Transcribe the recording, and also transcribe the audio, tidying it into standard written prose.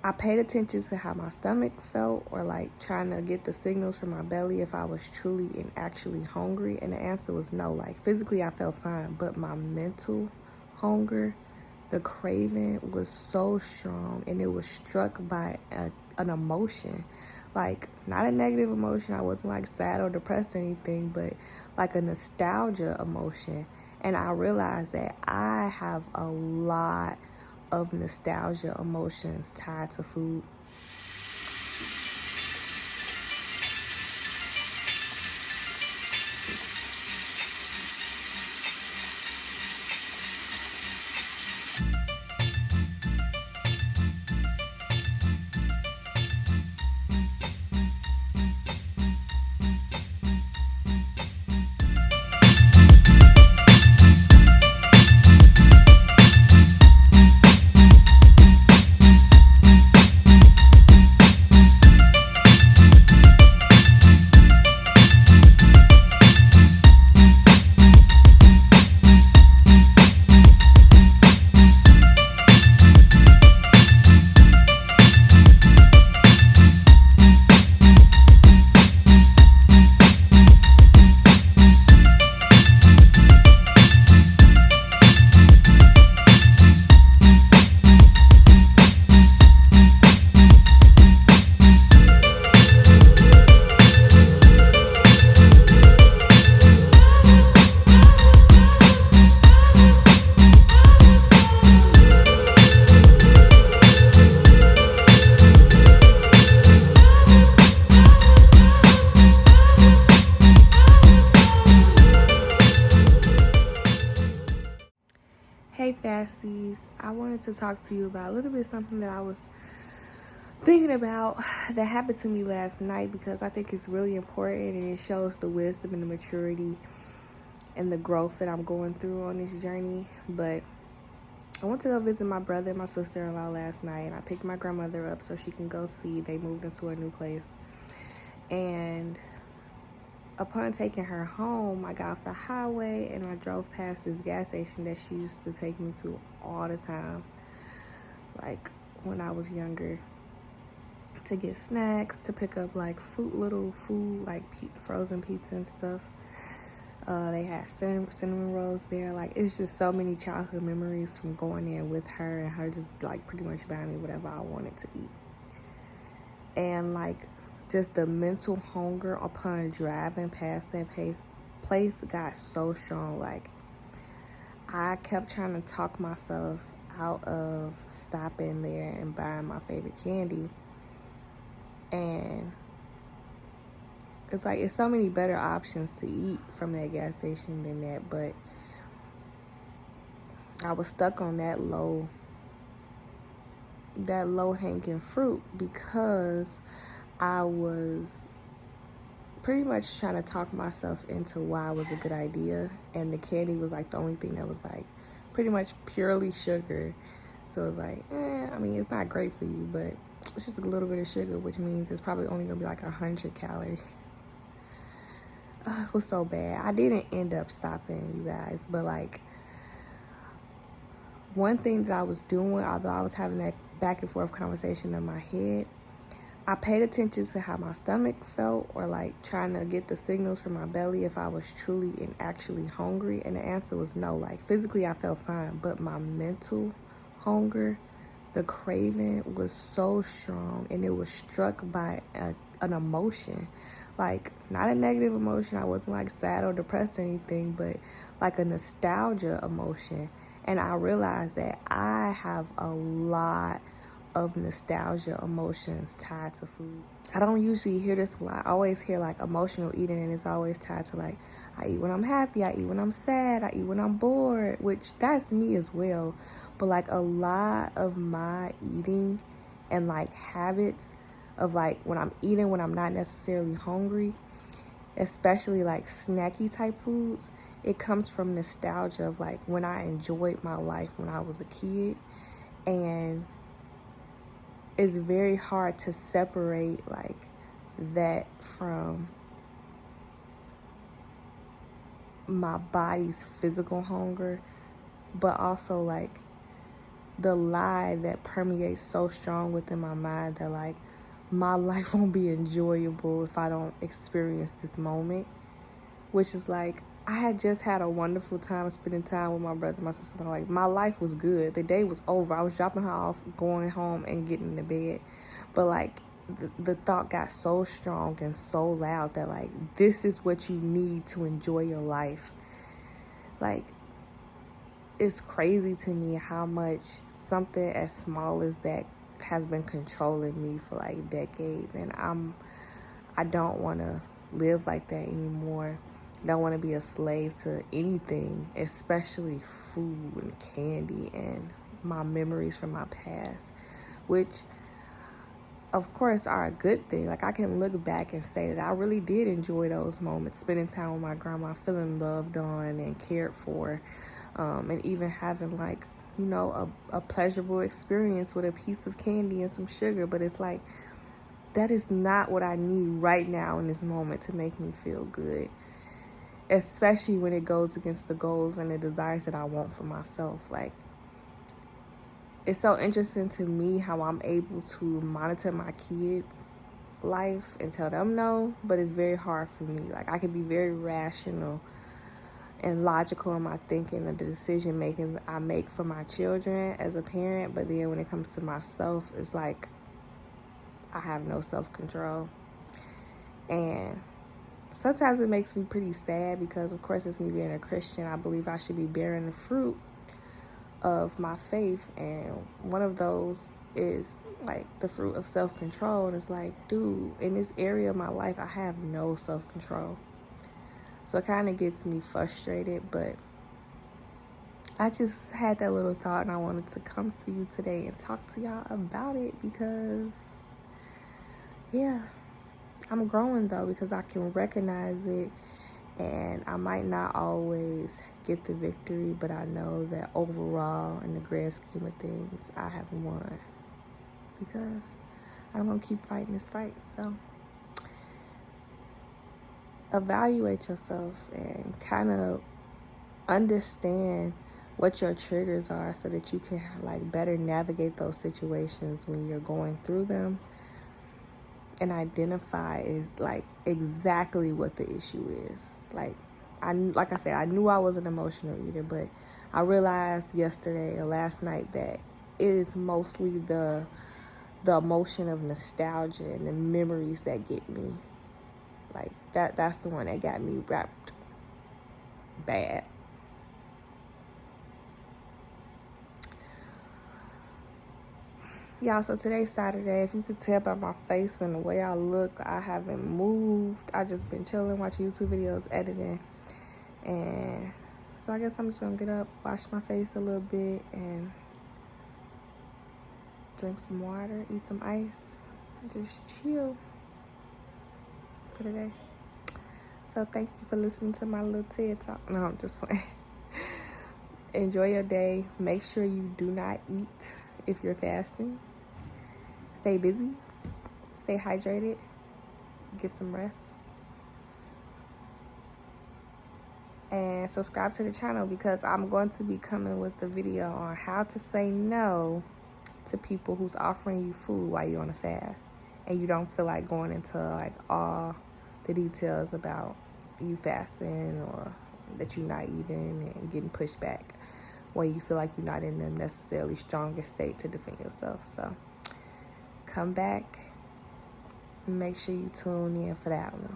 I paid attention to how my stomach felt, or like trying to get the signals from my belly if I was truly and actually hungry. And the answer was no. Like physically I felt fine, but my mental hunger, the craving was so strong, and it was struck by an emotion. Like not a negative emotion. I wasn't like sad or depressed or anything, but like a nostalgia emotion. And I realized that I have a lot of nostalgia emotions tied to food. Hey Fasties, I wanted to talk to you about a little bit something that I was thinking about that happened to me last night, because I think it's really important and it shows the wisdom and the maturity and the growth that I'm going through on this journey. But I went to go visit my brother and my sister-in-law last night, and I picked my grandmother up so she can go see. They moved into a new place. And upon taking her home, I got off the highway and I drove past this gas station that she used to take me to all the time, like when I was younger, to get snacks, to pick up like little food, like frozen pizza and stuff. They had cinnamon rolls there. Like, it's just so many childhood memories from going there with her, and her just like pretty much buying me whatever I wanted to eat. And like just the mental hunger upon driving past that place got so strong. Like, I kept trying to talk myself out of stopping there and buying my favorite candy. And it's like, it's so many better options to eat from that gas station than that. But I was stuck on that low hanging fruit, because I was pretty much trying to talk myself into why it was a good idea. And the candy was like the only thing that was like pretty much purely sugar. So it was like, I mean, it's not great for you, but it's just a little bit of sugar, which means it's probably only gonna be like 100 calories. It was so bad. I didn't end up stopping, you guys, but like, one thing that I was doing, although I was having that back and forth conversation in my head, I paid attention to how my stomach felt, or like trying to get the signals from my belly if I was truly and actually hungry. And the answer was no. Like physically I felt fine, but my mental hunger, the craving was so strong, and it was struck by an emotion. Like not a negative emotion. I wasn't like sad or depressed or anything, but like a nostalgia emotion. And I realized that I have a lot of nostalgia emotions tied to food. I don't usually hear this a lot. I always hear like emotional eating, and it's always tied to like, I eat when I'm happy, I eat when I'm sad, I eat when I'm bored, which that's me as well. But like a lot of my eating and like habits of like when I'm eating when I'm not necessarily hungry, especially like snacky type foods, it comes from nostalgia of like when I enjoyed my life when I was a kid. And it's very hard to separate like that from my body's physical hunger, but also like the lie that permeates so strong within my mind that, like, my life won't be enjoyable if I don't experience this moment, which is like, I had just had a wonderful time spending time with my brother and my sister. Like, my life was good. The day was over. I was dropping her off, going home, and getting into bed. But, like, the thought got so strong and so loud that, like, this is what you need to enjoy your life. Like, it's crazy to me how much something as small as that has been controlling me for, like, decades. And I don't want to live like that anymore. Don't want to be a slave to anything, especially food and candy and my memories from my past, which of course are a good thing. Like, I can look back and say that I really did enjoy those moments, spending time with my grandma, feeling loved on and cared for, and even having, like, you know, a pleasurable experience with a piece of candy and some sugar. But it's like, that is not what I need right now in this moment to make me feel good, especially when it goes against the goals and the desires that I want for myself. Like, it's so interesting to me how I'm able to monitor my kids' life and tell them no, but it's very hard for me. Like, I can be very rational and logical in my thinking and the decision making I make for my children as a parent, but then when it comes to myself, it's like I have no self-control. And sometimes it makes me pretty sad because, of course, it's me being a Christian. I believe I should be bearing the fruit of my faith. And one of those is, like, the fruit of self-control. And it's like, dude, in this area of my life, I have no self-control. So it kind of gets me frustrated. But I just had that little thought, and I wanted to come to you today and talk to y'all about it because, yeah, I'm growing, though, because I can recognize it, and I might not always get the victory, but I know that overall, in the grand scheme of things, I have won because I'm going to keep fighting this fight. So evaluate yourself and kind of understand what your triggers are so that you can, like, better navigate those situations when you're going through them, and identify is, like, exactly what the issue is. Like I said, I knew I was an emotional eater, but I realized yesterday or last night that it is mostly the emotion of nostalgia and the memories that get me. Like, that's the one that got me wrapped bad. Y'all, so today's Saturday. If you could tell by my face and the way I look, I haven't moved. I just been chilling, watching YouTube videos, editing. And so I guess I'm just going to get up, wash my face a little bit, and drink some water, eat some ice, and just chill for today. So thank you for listening to my little TED Talk. No, I'm just playing. Enjoy your day. Make sure you do not eat if you're fasting. Stay busy. Stay hydrated. Get some rest. And subscribe to the channel because I'm going to be coming with a video on how to say no to people who's offering you food while you're on a fast and you don't feel like going into, like, all the details about you fasting or that you're not eating and getting pushed back when you feel like you're not in the necessarily strongest state to defend yourself. So come back and make sure you tune in for that one.